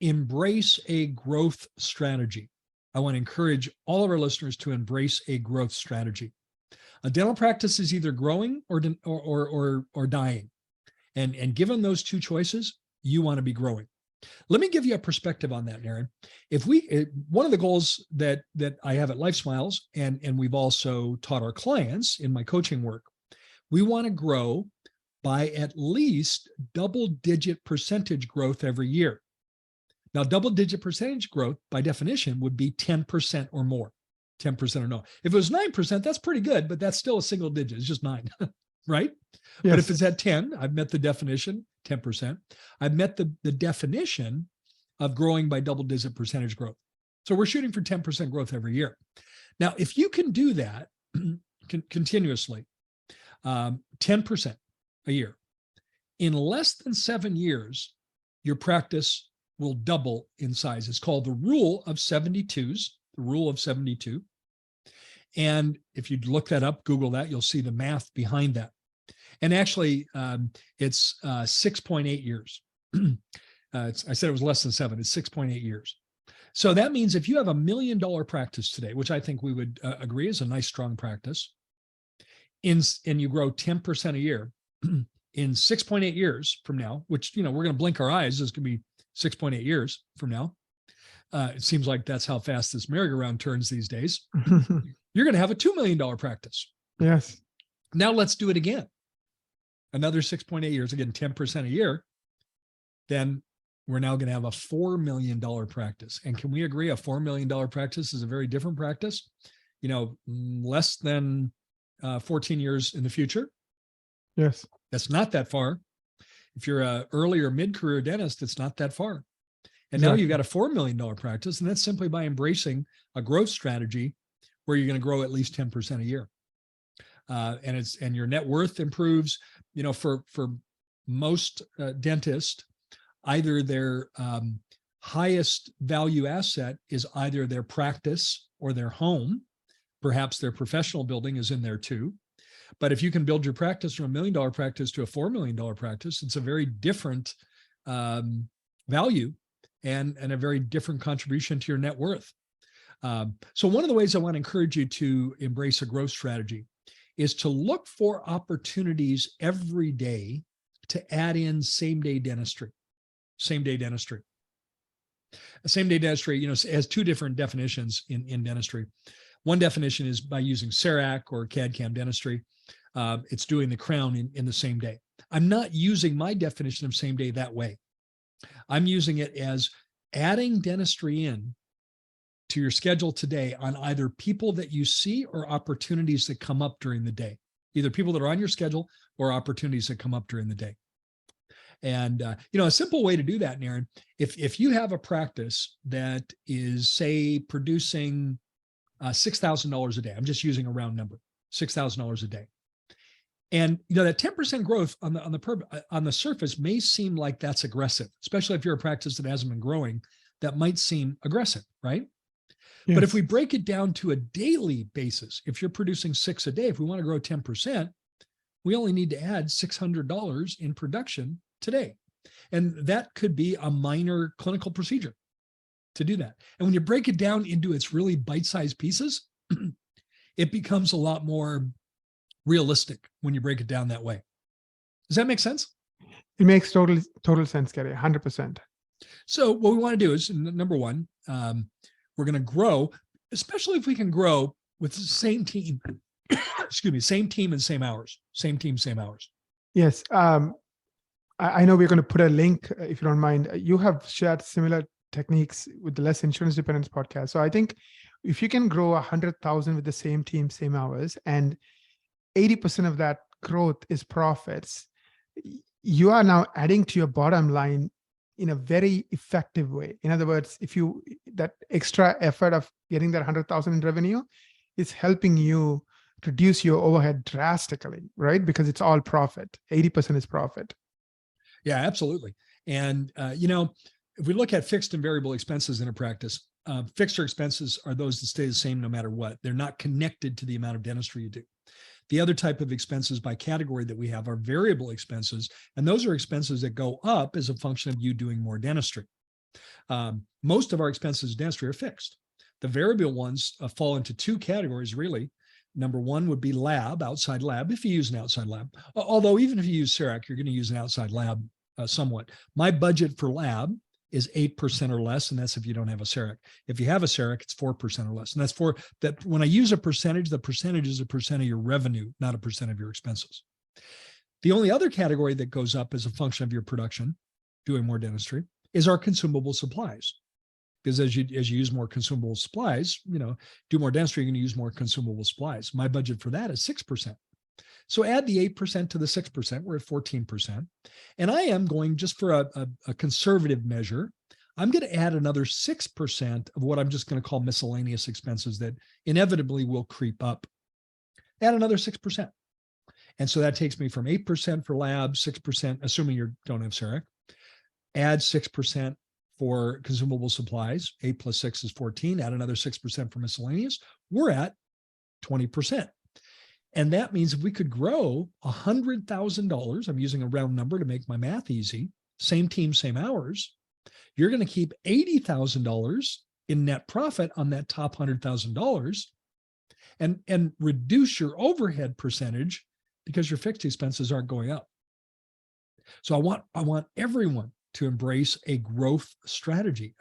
embrace a growth strategy. I want to encourage all of our listeners to embrace a growth strategy. A dental practice is either growing or dying. And given those two choices, you want to be growing. Let me give you a perspective on that, Aaron. One of the goals that I have at Life Smiles, and we've also taught our clients in my coaching work, we want to grow by at least double-digit percentage growth every year. Now, double-digit percentage growth, by definition, would be 10% or more, 10% or no. If it was 9%, that's pretty good, but that's still a single digit. It's just 9, right? Yes. But if it's at 10, I've met the definition, 10%. I've met the definition of growing by double-digit percentage growth. So we're shooting for 10% growth every year. Now, if you can do that continuously, 10% a year, in less than 7 years, your practice will double in size. It's called the rule of 72s, the rule of 72. And if you look that up, Google that, you'll see the math behind that. And actually, it's 6.8 years. I said it was less than 7. It's 6.8 years. So that means if you have $1 million practice today, which I think we would agree is a nice, strong practice, and you grow 10% a year, in 6.8 years from now, which, we're going to blink our eyes, this could be 6.8 years from now. It seems like that's how fast this merry-go-round turns these days. You're going to have a $2 million practice. Yes. Now let's do it again. Another 6.8 years, again, 10% a year. Then we're now going to have a $4 million practice. And can we agree a $4 million practice is a very different practice? Less than 14 years in the future. Yes. That's not that far. If you're an early or mid-career dentist, it's not that far. And now you've got a $4 million practice, and that's simply by embracing a growth strategy where you're going to grow at least 10% a year. And your net worth improves. For most dentists, either their highest value asset is either their practice or their home. Perhaps their professional building is in there too. But if you can build your practice from $1 million practice to a $4 million practice, it's a very different value and a very different contribution to your net worth. So one of the ways I want to encourage you to embrace a growth strategy is to look for opportunities every day to add in same-day dentistry. Same-day dentistry. Same-day dentistry, has two different definitions in dentistry. One definition is by using CEREC or CAD/CAM dentistry. It's doing the crown in the same day. I'm not using my definition of same day that way. I'm using it as adding dentistry in to your schedule today on either people that you see or opportunities that come up during the day, either people that are on your schedule or opportunities that come up during the day. And, a simple way to do that, Aaron, if you have a practice that is, say, producing $6,000 a day, I'm just using a round number, $6,000 a day. And that 10% growth on the surface may seem like that's aggressive, especially if you're a practice that hasn't been growing. That might seem aggressive, right? Yes. But if we break it down to a daily basis, if you're producing 6 a day, if we want to grow 10%, we only need to add $600 in production today. And that could be a minor clinical procedure to do that. And when you break it down into its really bite-sized pieces, it becomes a lot more realistic when you break it down that way. Does that make sense? It makes total sense, Gary, 100%. So what we want to do is, number one, we're going to grow, especially if we can grow with the same team, same team and same hours, same team, same hours. Yes. I know we're going to put a link, if you don't mind. You have shared similar techniques with the Less Insurance Dependence podcast. So I think if you can grow 100,000 with the same team, same hours, and 80% of that growth is profits, you are now adding to your bottom line in a very effective way. In other words, that extra effort of getting that 100,000 in revenue is helping you reduce your overhead drastically, right? Because it's all profit. 80% is profit. Yeah, absolutely. And, if we look at fixed and variable expenses in a practice, fixed expenses are those that stay the same no matter what. They're not connected to the amount of dentistry you do. The other type of expenses by category that we have are variable expenses, and those are expenses that go up as a function of you doing more dentistry. Most of our expenses in dentistry are fixed. The variable ones fall into two categories, really. Number one would be lab, outside lab, if you use an outside lab. Although even if you use CEREC, you're going to use an outside lab somewhat. My budget for lab is 8% or less, and that's if you don't have a CEREC. If you have a CEREC, it's 4% or less. And that's for that. When I use a percentage, the percentage is a percent of your revenue, not a percent of your expenses. The only other category that goes up as a function of your production, doing more dentistry, is our consumable supplies. Because as you use more consumable supplies, do more dentistry, you're going to use more consumable supplies. My budget for that is 6%. So add the 8% to the 6%, we're at 14%. And I am going, just for a conservative measure, I'm going to add another 6% of what I'm just going to call miscellaneous expenses that inevitably will creep up. Add another 6%. And so that takes me from 8% for lab, 6%, assuming you don't have CEREC, add 6% for consumable supplies, 8 plus 6 is 14, add another 6% for miscellaneous, we're at 20%. And that means if we could grow $100,000, I'm using a round number to make my math easy, same team, same hours, you're going to keep $80,000 in net profit on that top $100,000 and reduce your overhead percentage because your fixed expenses aren't going up. So I want everyone to embrace a growth strategy,